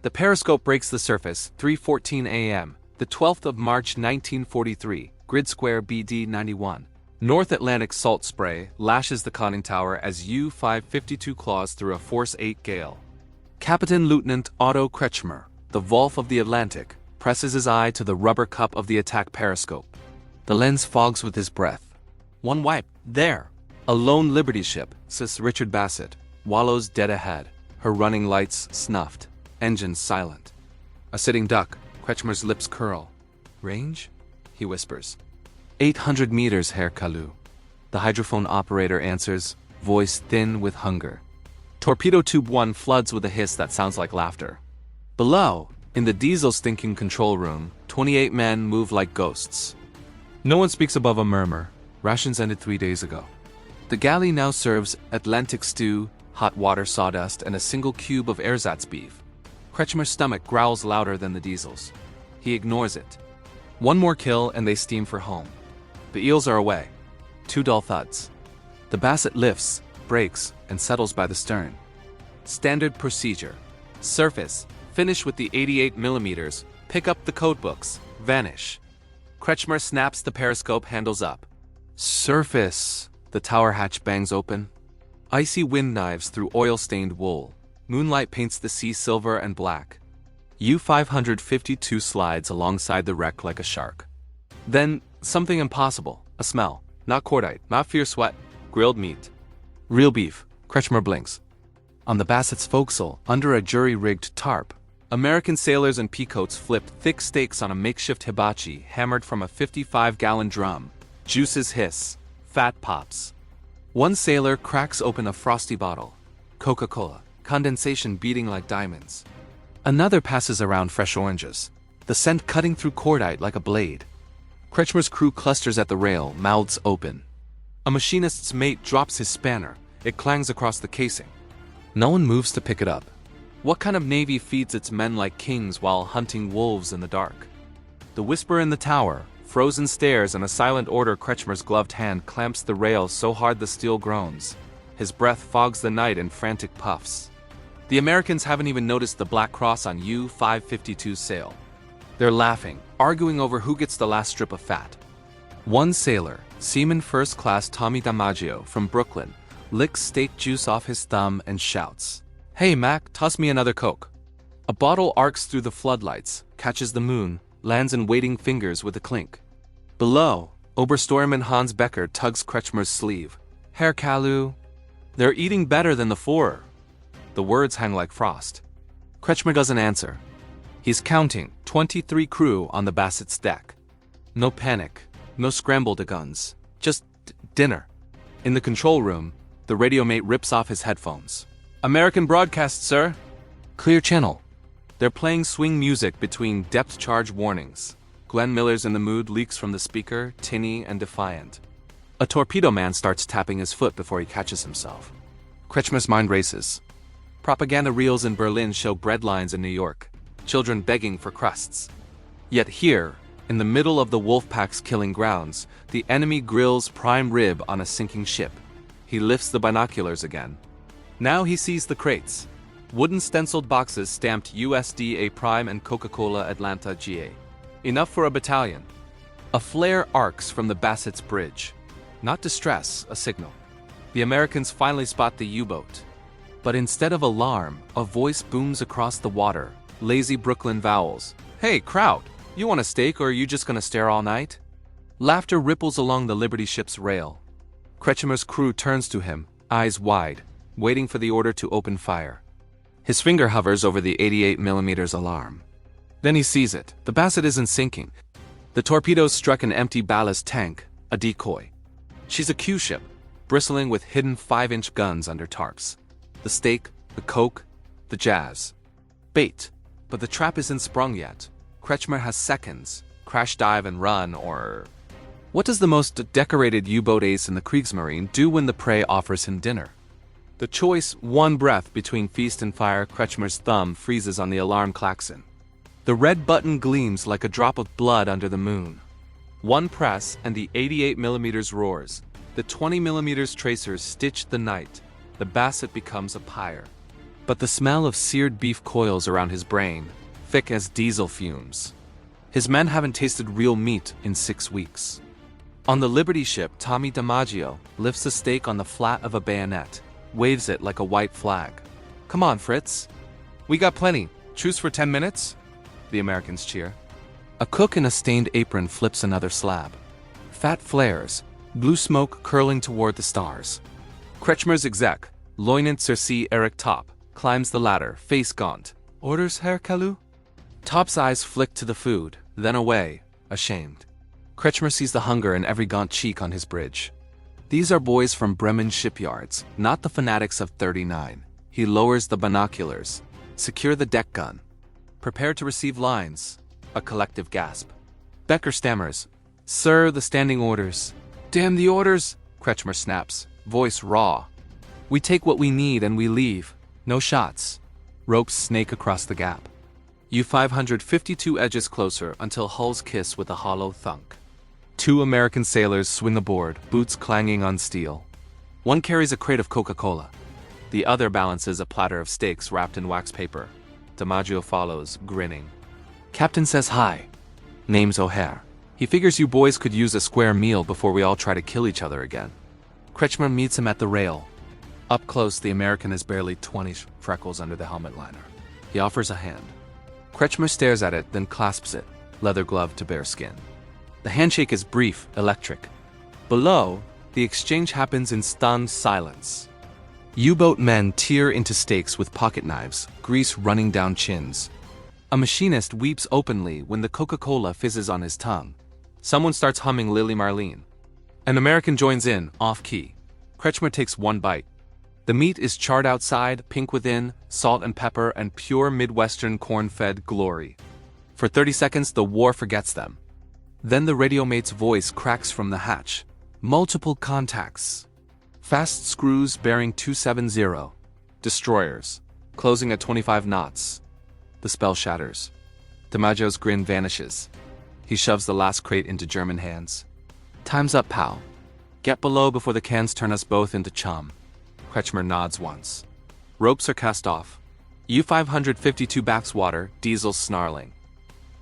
The periscope breaks the surface, 3:14 a.m., the 12th of March 1943, grid square BD 91. North Atlantic salt spray lashes the conning tower as U-552 claws through a force 8 gale. Kapitänleutnant Otto Kretschmer, the Wolf of the Atlantic, presses his eye to the rubber cup of the attack periscope. The lens fogs with his breath. One wipe. There! A lone Liberty ship, says Richard Bassett, wallows dead ahead, her running lights snuffed, engines silent. A sitting duck, Kretschmer's lips curl. Range? He whispers. 800 meters, Herr Kalu. The hydrophone operator answers, voice thin with hunger. Torpedo tube 1 floods with a hiss that sounds like laughter. Below, in the diesel-stinking control room, 28 men move like ghosts. No one speaks above a murmur. Rations ended 3 days ago. The galley now serves Atlantic stew, hot water sawdust, and a single cube of ersatz beef. Kretschmer's stomach growls louder than the diesel's. He ignores it. One more kill and they steam for home. The eels are away. 2 dull thuds. The Bassett lifts, brakes, and settles by the stern. Standard procedure. Surface. Finish with the 88mm. Pick up the codebooks. Vanish. Kretschmer snaps the periscope handles up. Surface. The tower hatch bangs open. Icy wind knives through oil-stained wool. Moonlight paints the sea silver and black. U-552 slides alongside the wreck like a shark. Then, something impossible. A smell. Not cordite, not fierce sweat. Grilled meat. Real beef. Kretschmer blinks. On the Bassett's forecastle, under a jury-rigged tarp, American sailors in peacoats flipped thick steaks on a makeshift hibachi hammered from a 55-gallon drum. Juices hiss. Fat pops. One sailor cracks open a frosty bottle. Coca-Cola. Condensation beating like diamonds. Another passes around fresh oranges. The scent cutting through cordite like a blade. Kretschmer's crew clusters at the rail, mouths open. A machinist's mate drops his spanner. It clangs across the casing. No one moves to pick it up. What kind of navy feeds its men like kings while hunting wolves in the dark? The whisper in the tower, frozen stares, and a silent order. Kretschmer's gloved hand clamps the rail so hard the steel groans. His breath fogs the night in frantic puffs. The Americans haven't even noticed the black cross on U-552's sail. They're laughing, arguing over who gets the last strip of fat. One sailor, Seaman First Class Tommy DiMaggio from Brooklyn, licks steak juice off his thumb and shouts, "Hey Mac, toss me another Coke." A bottle arcs through the floodlights, catches the moon, lands in waiting fingers with a clink. Below, Obersteuermann Hans Becker tugs Kretschmer's sleeve. "Herr Kalu, they're eating better than the Führer." The words hang like frost. Kretschmer doesn't answer. He's counting 23 crew on the Bassett's deck. No panic, no scramble to guns, just dinner. In the control room, the radio mate rips off his headphones. "American broadcast, sir." Clear channel. They're playing swing music between depth charge warnings. Glenn Miller's in the mood leaks from the speaker, tinny and defiant. A torpedo man starts tapping his foot before he catches himself. Kretschmer's mind races. Propaganda reels in Berlin show bread lines in New York, children begging for crusts. Yet here, in the middle of the wolfpack's killing grounds, the enemy grills prime rib on a sinking ship. He lifts the binoculars again. Now he sees the crates. Wooden stenciled boxes stamped USDA Prime and Coca-Cola Atlanta GA. Enough for a battalion. A flare arcs from the Bassett's bridge. Not distress, a signal. The Americans finally spot the U-boat. But instead of alarm, a voice booms across the water. Lazy Brooklyn vowels. "Hey, crowd! You want a steak or are you just gonna stare all night?" Laughter ripples along the Liberty ship's rail. Kretschmer's crew turns to him, eyes wide, waiting for the order to open fire. His finger hovers over the 88mm alarm. Then he sees it. The Bassett isn't sinking. The torpedoes struck an empty ballast tank, a decoy. She's a Q ship, bristling with hidden 5-inch guns under tarps. The steak, the Coke, the jazz. Bait, but the trap isn't sprung yet. Kretschmer has seconds. Crash dive and run, or... What does the most decorated U-boat ace in the Kriegsmarine do when the prey offers him dinner? The choice, one breath between feast and fire. Kretschmer's thumb freezes on the alarm klaxon. The red button gleams like a drop of blood under the moon. One press and the 88mm roars. The 20mm tracers stitch the night. The Bassett becomes a pyre. But the smell of seared beef coils around his brain, thick as diesel fumes. His men haven't tasted real meat in 6 weeks. On the Liberty ship, Tommy DiMaggio lifts a steak on the flat of a bayonet, waves it like a white flag. "Come on, Fritz. We got plenty. Truce for 10 minutes?" The Americans cheer. A cook in a stained apron flips another slab. Fat flares, blue smoke curling toward the stars. Kretschmer's exec, Lieutenant Circe Eric Top, climbs the ladder, face gaunt. "Orders, Herr Kalu?" Top's eyes flick to the food, then away, ashamed. Kretschmer sees the hunger in every gaunt cheek on his bridge. These are boys from Bremen shipyards, not the fanatics of 39. He lowers the binoculars. "Secure the deck gun. Prepare to receive lines." A collective gasp. Becker stammers, "Sir, the standing orders." "Damn the orders!" Kretschmer snaps, voice raw. "We take what we need and we leave. No shots." Ropes snake across the gap. U-552 edges closer until hulls kiss with a hollow thunk. 2 American sailors swing aboard, boots clanging on steel. One carries a crate of Coca-Cola. The other balances a platter of steaks wrapped in wax paper. DiMaggio follows, grinning. Captain says hi. Name's O'Hare. He figures you boys could use a square meal before we all try to kill each other again. Kretschmer meets him at the rail. Up close, the American has barely 20 freckles under the helmet liner. He offers a hand. Kretschmer stares at it, then clasps it, leather glove to bare skin. The handshake is brief, electric. Below, the exchange happens in stunned silence. U-boat men tear into steaks with pocket knives, grease running down chins. A machinist weeps openly when the Coca-Cola fizzes on his tongue. Someone starts humming Lily Marlene. An American joins in, off-key. Kretschmer takes one bite. The meat is charred outside, pink within, salt and pepper and pure Midwestern corn-fed glory. For 30 seconds, the war forgets them. Then the radio mate's voice cracks from the hatch. Multiple contacts. Fast screws bearing 270. Destroyers. Closing at 25 knots. The spell shatters. DiMaggio's grin vanishes. He shoves the last crate into German hands. "Time's up, pal. Get below before the cans turn us both into chum." Kretschmer nods once. Ropes are cast off. U-552 backs water, diesel snarling.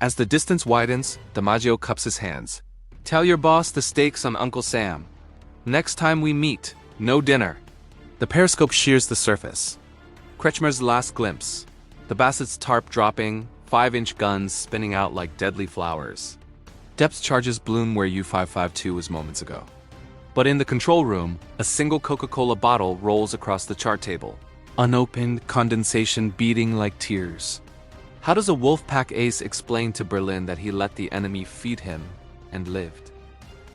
As the distance widens, DiMaggio cups his hands. "Tell your boss the steak's on Uncle Sam. Next time we meet, no dinner." The periscope shears the surface. Kretschmer's last glimpse. The Bassett's tarp dropping, 5-inch guns spinning out like deadly flowers. Depth charges bloom where U-552 was moments ago. But in the control room, a single Coca-Cola bottle rolls across the chart table. Unopened, condensation beating like tears. How does a wolfpack ace explain to Berlin that he let the enemy feed him and lived?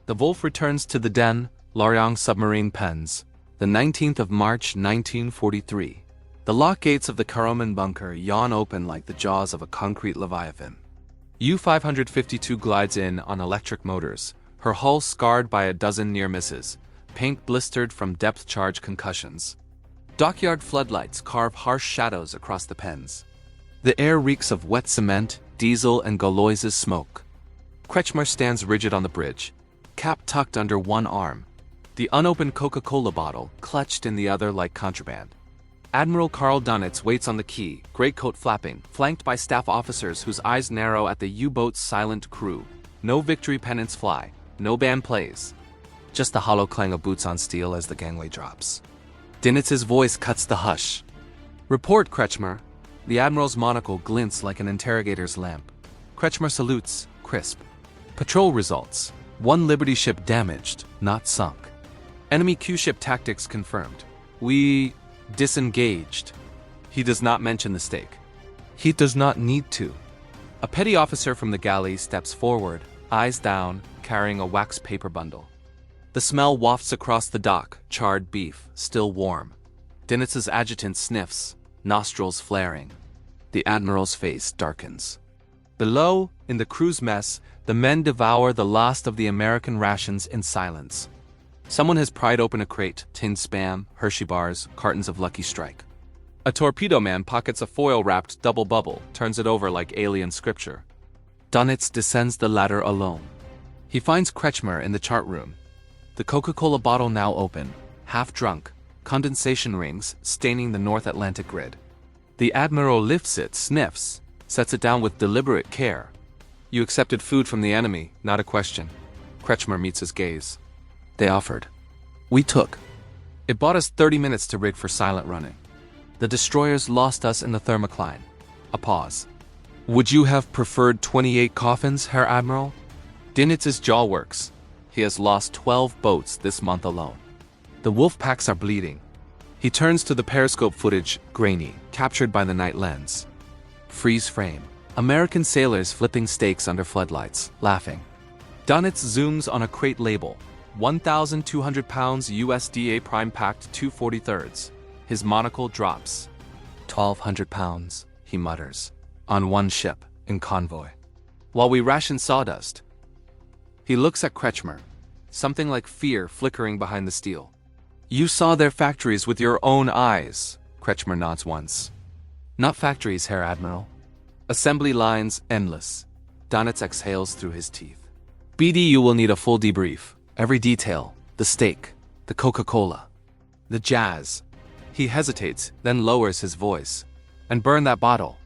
The Wolf returns to the den, Lorient submarine pens, the 19th of March 1943. The lock gates of the Karaman bunker yawn open like the jaws of a concrete leviathan. U-552 glides in on electric motors, her hull scarred by a dozen near misses, paint blistered from depth charge concussions. Dockyard floodlights carve harsh shadows across the pens. The air reeks of wet cement, diesel, and Gauloise's smoke. Kretschmer stands rigid on the bridge, cap tucked under one arm, the unopened Coca-Cola bottle clutched in the other like contraband. Admiral Karl Dunitz waits on the quay, greatcoat flapping, flanked by staff officers whose eyes narrow at the U-boat's silent crew. No victory pennants fly, no band plays. Just the hollow clang of boots on steel as the gangway drops. Dunitz's voice cuts the hush. "Report, Kretschmer." The Admiral's monocle glints like an interrogator's lamp. Kretschmer salutes, crisp. Patrol results. 1 Liberty ship damaged, not sunk. Enemy Q-ship tactics confirmed. We disengaged. He does not mention the stake. He does not need to. A petty officer from the galley steps forward, eyes down, carrying a wax paper bundle. The smell wafts across the dock, charred beef, still warm. Dunitz's adjutant sniffs, nostrils flaring. The Admiral's face darkens. Below, in the crew's mess, the men devour the last of the American rations in silence. Someone has pried open a crate, tinned Spam, Hershey bars, cartons of Lucky Strike. A torpedo man pockets a foil-wrapped double bubble, turns it over like alien scripture. Dunitz descends the ladder alone. He finds Kretschmer in the chart room. The Coca-Cola bottle now open, half drunk, condensation rings staining the North Atlantic grid. The admiral lifts it, sniffs, sets it down with deliberate care. You accepted food from the enemy, not a question. Kretschmer meets his gaze. They offered. We took. It bought us 30 minutes to rig for silent running. The destroyers lost us in the thermocline. A pause. Would you have preferred 28 coffins, Herr Admiral? Dinitz's jaw works. He has lost 12 boats this month alone. The wolf packs are bleeding. He turns to the periscope footage, grainy, captured by the night lens. Freeze frame. American sailors flipping steaks under floodlights, laughing. Dunitz zooms on a crate label. 1,200 pounds USDA prime packed 2/43. His monocle drops. 1,200 pounds, he mutters. On one ship, in convoy. While we ration sawdust. He looks at Kretschmer. Something like fear flickering behind the steel. You saw their factories with your own eyes, Kretschmer nods once. Not factories, Herr Admiral. Assembly lines endless. Dunitz exhales through his teeth. BDU will need a full debrief. Every detail. The steak. The Coca-Cola. The jazz. He hesitates, then lowers his voice. And burn that bottle.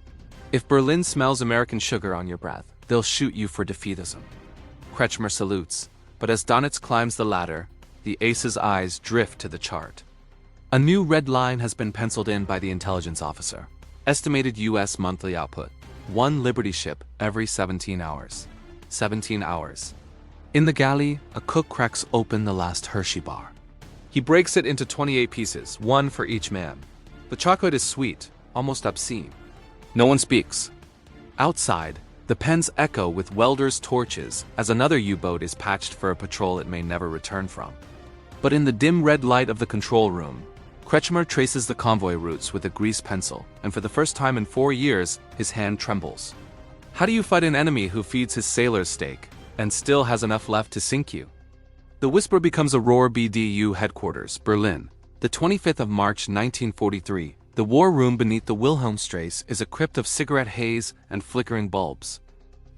If Berlin smells American sugar on your breath, they'll shoot you for defeatism. Kretschmer salutes, but as Dunitz climbs the ladder, the ace's eyes drift to the chart. A new red line has been penciled in by the intelligence officer. Estimated U.S. monthly output. 1 Liberty ship every 17 hours. 17 hours. In the galley, a cook cracks open the last Hershey bar. He breaks it into 28 pieces, 1 for each man. The chocolate is sweet, almost obscene. No one speaks. Outside, the pens echo with welders' torches as another U-boat is patched for a patrol it may never return from. But in the dim red light of the control room, Kretschmer traces the convoy routes with a grease pencil, and for the first time in 4 years, his hand trembles. How do you fight an enemy who feeds his sailors steak, and still has enough left to sink you? The whisper becomes a roar. BDU headquarters, Berlin. The 25th of March 1943, the war room beneath the Wilhelmstrasse is a crypt of cigarette haze and flickering bulbs.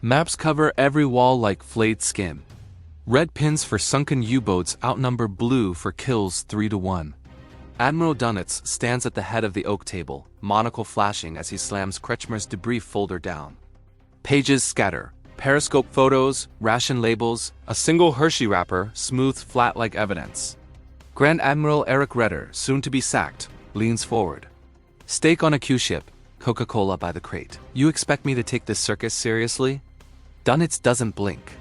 Maps cover every wall like flayed skin. Red pins for sunken U-boats outnumber blue for kills 3-1. Admiral Dunitz stands at the head of the oak table, monocle flashing as he slams Kretschmer's debris folder down. Pages scatter. Periscope photos, ration labels, a single Hershey wrapper, smoothed flat like evidence. Grand Admiral Erich Redder, soon to be sacked, leans forward. Steak on a Q-ship, Coca-Cola by the crate. You expect me to take this circus seriously? Dunitz doesn't blink.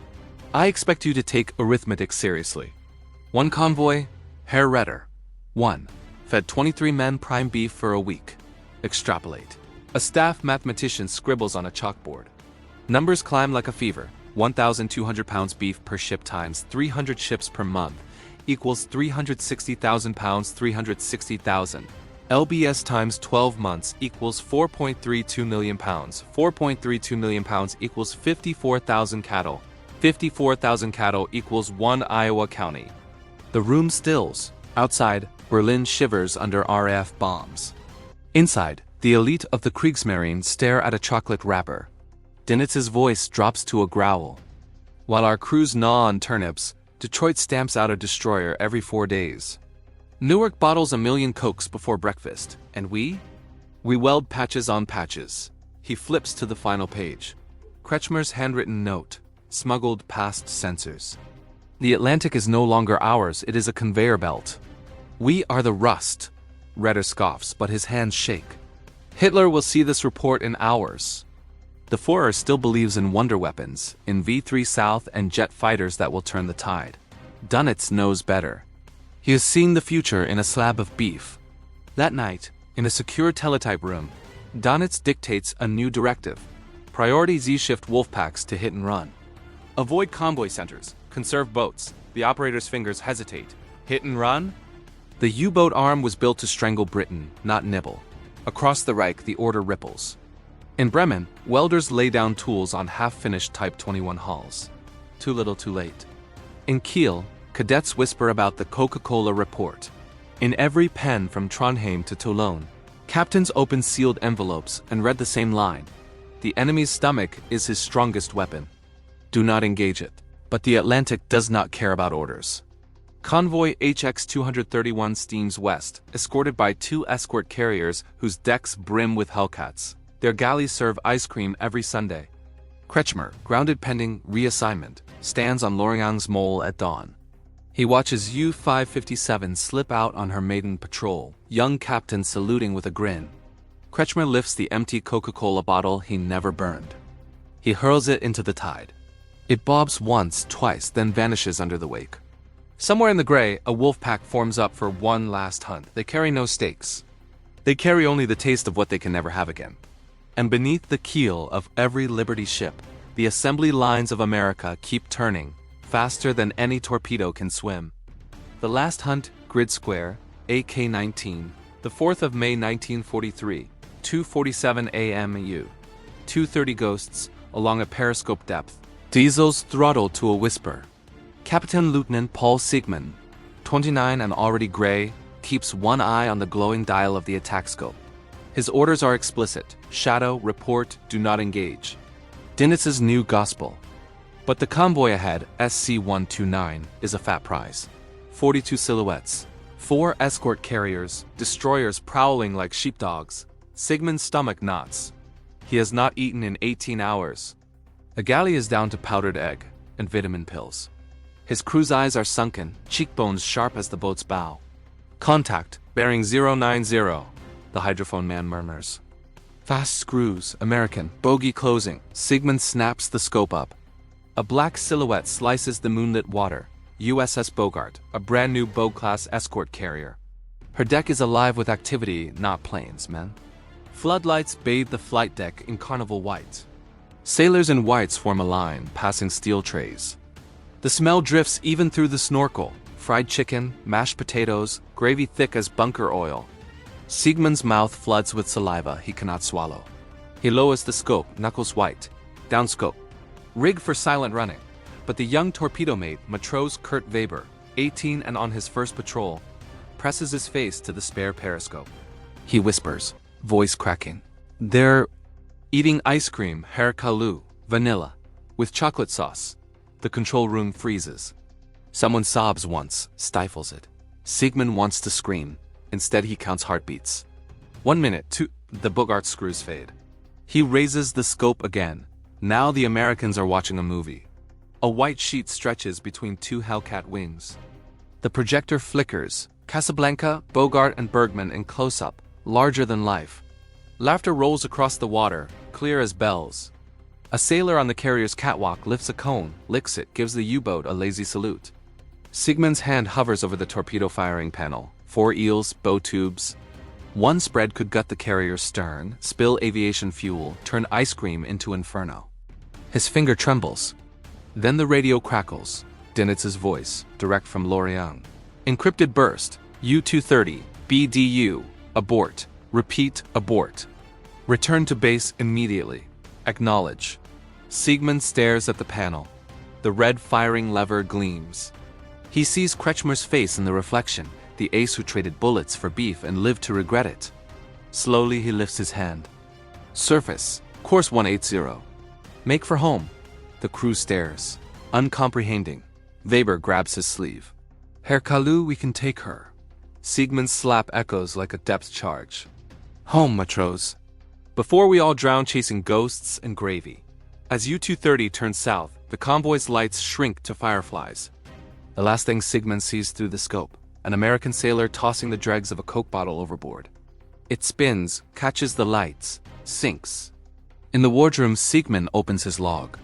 I expect you to take arithmetic seriously. 1 convoy, Herr Redder. 1. Fed 23 men prime beef for a week. Extrapolate. A staff mathematician scribbles on a chalkboard. Numbers climb like a fever. 1,200 pounds beef per ship times 300 ships per month equals 360,000 pounds. 360,000. LBS times 12 months equals 4.32 million pounds. 4.32 million pounds equals 54,000 cattle. 54,000 cattle equals 1 Iowa county. The room stills. Outside, Berlin shivers under RAF bombs. Inside, the elite of the Kriegsmarine stare at a chocolate wrapper. Dinitz's voice drops to a growl. While our crews gnaw on turnips, Detroit stamps out a destroyer every 4 days. Newark bottles 1 million Cokes before breakfast, and we weld patches on patches. He flips to the final page. Kretschmer's handwritten note, smuggled past censors. The Atlantic is no longer ours, it is a conveyor belt. We are the rust. Redder scoffs, but his hands shake. Hitler will see this report in hours. The Führer still believes in wonder weapons, in V3 South and jet fighters that will turn the tide. Dunitz knows better. He has seen the future in a slab of beef. That night, in a secure teletype room, Dunitz dictates a new directive. Priority Z-shift wolfpacks to hit and run. Avoid convoy centers. Conserve boats. The operator's fingers hesitate. Hit and run? The U-boat arm was built to strangle Britain, not nibble. Across the Reich, the order ripples. In Bremen, welders lay down tools on half-finished Type 21 hulls. Too little too late. In Kiel, cadets whisper about the Coca-Cola report. In every pen from Trondheim to Toulon, captains opened sealed envelopes and read the same line. The enemy's stomach is his strongest weapon. Do not engage it. But the Atlantic does not care about orders. Convoy HX-231 steams west, escorted by 2 escort carriers whose decks brim with Hellcats. Their galleys serve ice cream every Sunday. Kretschmer, grounded pending reassignment, stands on Loriang's mole at dawn. He watches U-557 slip out on her maiden patrol, young captain saluting with a grin. Kretschmer lifts the empty Coca-Cola bottle he never burned. He hurls it into the tide. It bobs once, twice, then vanishes under the wake. Somewhere in the gray, a wolf pack forms up for one last hunt. They carry no stakes. They carry only the taste of what they can never have again. And beneath the keel of every Liberty ship, the assembly lines of America keep turning, faster than any torpedo can swim. The last hunt, Grid Square, AK-19, the 4th of May 1943, 2:47 a.m. U. 2:30 ghosts, along a periscope depth. Diesels throttled to a whisper. Kapitänleutnant Paul Siegmann, 29 and already gray, keeps one eye on the glowing dial of the attack scope. His orders are explicit: shadow, report, do not engage. Dinitz's new gospel. But the convoy ahead, SC-129, is a fat prize. 42 silhouettes, 4 escort carriers, destroyers prowling like sheepdogs. Siegmann's stomach knots. He has not eaten in 18 hours. A galley is down to powdered egg and vitamin pills. His crew's eyes are sunken, cheekbones sharp as the boat's bow. Contact, bearing 090, the hydrophone man murmurs. Fast screws, American, bogey closing. Siegmann snaps the scope up. A black silhouette slices the moonlit water. USS Bogart, a brand new Bogue-class escort carrier. Her deck is alive with activity, not planes, men. Floodlights bathe the flight deck in carnival white. Sailors in whites form a line, passing steel trays. The smell drifts even through the snorkel. Fried chicken, mashed potatoes, gravy thick as bunker oil. Siegmann's mouth floods with saliva he cannot swallow. He lowers the scope, knuckles white. Down scope. Rig for silent running. But the young torpedo mate, Matros Kurt Weber, 18 and on his first patrol, presses his face to the spare periscope. He whispers, voice cracking. They're eating ice cream, Herr Kalu, vanilla, with chocolate sauce. The control room freezes. Someone sobs once, stifles it. Siegmann wants to scream. Instead he counts heartbeats. 1 minute, 2, the Bogart screws fade. He raises the scope again. Now the Americans are watching a movie. A white sheet stretches between 2 Hellcat wings. The projector flickers. Casablanca, Bogart and Bergman in close-up, larger than life. Laughter rolls across the water, clear as bells. A sailor on the carrier's catwalk lifts a cone, licks it, gives the U-boat a lazy salute. Siegmann's hand hovers over the torpedo firing panel. 4 eels, bow tubes. One spread could gut the carrier's stern, spill aviation fuel, turn ice cream into inferno. His finger trembles. Then the radio crackles. Dinitz's voice, direct from Loriang. Encrypted burst. U-230, BDU, abort. Repeat, abort. Return to base immediately. Acknowledge. Siegmann stares at the panel. The red firing lever gleams. He sees Kretschmer's face in the reflection, the ace who traded bullets for beef and lived to regret it. Slowly he lifts his hand. Surface, course 180. Make for home. The crew stares, uncomprehending. Weber grabs his sleeve. Herr Kalu, we can take her. Siegmann's slap echoes like a depth charge. Home, Matros. Before we all drown chasing ghosts and gravy. As U-230 turns south, the convoy's lights shrink to fireflies. The last thing Siegmann sees through the scope, an American sailor tossing the dregs of a Coke bottle overboard. It spins, catches the lights, sinks. In the wardroom, Siegmann opens his log.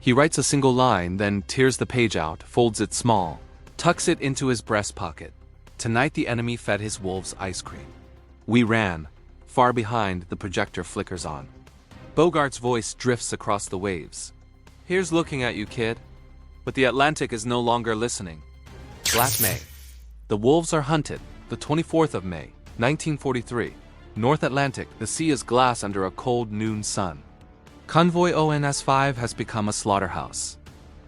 He writes a single line, then tears the page out, folds it small, tucks it into his breast pocket. Tonight the enemy fed his wolves ice cream. We ran. Far behind, the projector flickers on. Bogart's voice drifts across the waves. Here's looking at you, kid. But the Atlantic is no longer listening. Black May. The wolves are hunted, the 24th of May, 1943. North Atlantic, the sea is glass under a cold noon sun. Convoy ONS-5 has become a slaughterhouse.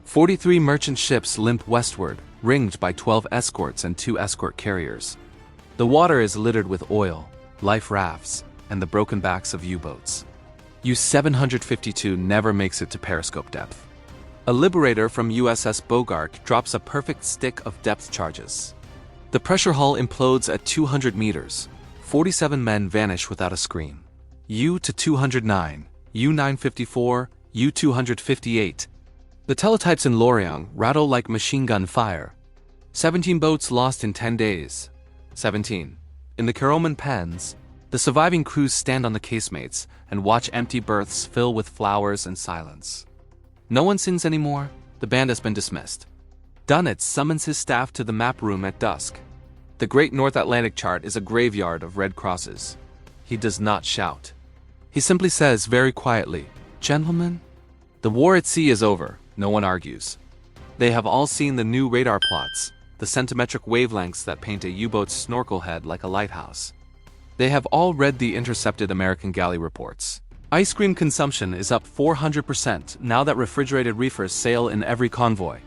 43 merchant ships limp westward, ringed by 12 escorts and 2 escort carriers. The water is littered with oil, life rafts, and the broken backs of U-boats. U-752 never makes it to periscope depth. A liberator from USS Bogart drops a perfect stick of depth charges. The pressure hull implodes at 200 meters. 47 men vanish without a scream. U-209, U-954, U-258. The teletypes in Lorient rattle like machine gun fire. 17 boats lost in 10 days. 17. In the Karaman pens, the surviving crews stand on the casemates and watch empty berths fill with flowers and silence. No one sings anymore. The band has been dismissed. Dunitz summons his staff to the map room at dusk. The Great North Atlantic Chart is a graveyard of red crosses. He does not shout. He simply says very quietly, "Gentlemen, the war at sea is over." No one argues. They have all seen the new radar plots, the centimetric wavelengths that paint a U-boat's snorkel head like a lighthouse. They have all read the intercepted American galley reports. Ice cream consumption is up 400% now that refrigerated reefers sail in every convoy.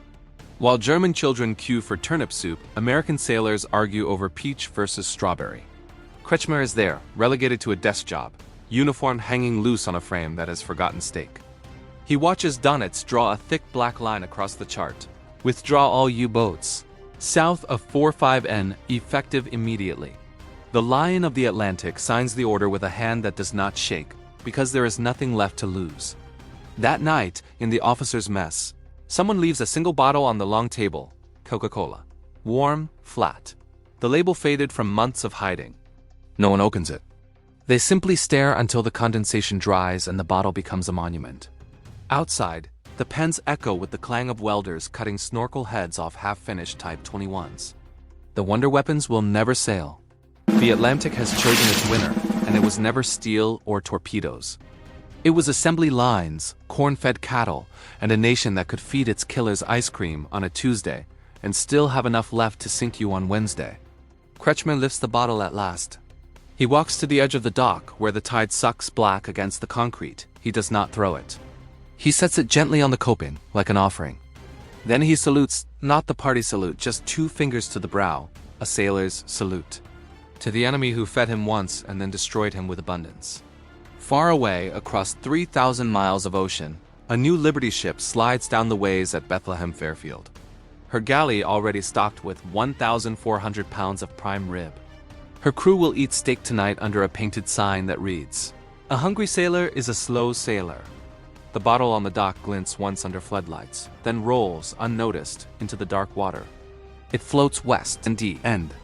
While German children queue for turnip soup, American sailors argue over peach versus strawberry. Kretschmer is there, relegated to a desk job, uniform hanging loose on a frame that has forgotten steak. He watches Donitz draw a thick black line across the chart. Withdraw all U-boats. South of 45N, effective immediately. The Lion of the Atlantic signs the order with a hand that does not shake, because there is nothing left to lose. That night, in the officers' mess, someone leaves a single bottle on the long table, Coca-Cola. Warm, flat. The label faded from months of hiding. No one opens it. They simply stare until the condensation dries and the bottle becomes a monument. Outside, the pens echo with the clang of welders cutting snorkel heads off half-finished Type 21s. The wonder weapons will never sail. The Atlantic has chosen its winner, and it was never steel or torpedoes. It was assembly lines, corn-fed cattle, and a nation that could feed its killers ice cream on a Tuesday and still have enough left to sink you on Wednesday. Kretschmer lifts the bottle at last. He walks to the edge of the dock where the tide sucks black against the concrete. He does not throw it. He sets it gently on the coping, like an offering. Then he salutes, not the party salute, just 2 fingers to the brow, a sailor's salute. To the enemy who fed him once and then destroyed him with abundance. Far away, across 3,000 miles of ocean, a new Liberty ship slides down the ways at Bethlehem Fairfield. Her galley already stocked with 1,400 pounds of prime rib. Her crew will eat steak tonight under a painted sign that reads, "A hungry sailor is a slow sailor." The bottle on the dock glints once under floodlights, then rolls, unnoticed, into the dark water. It floats west and end.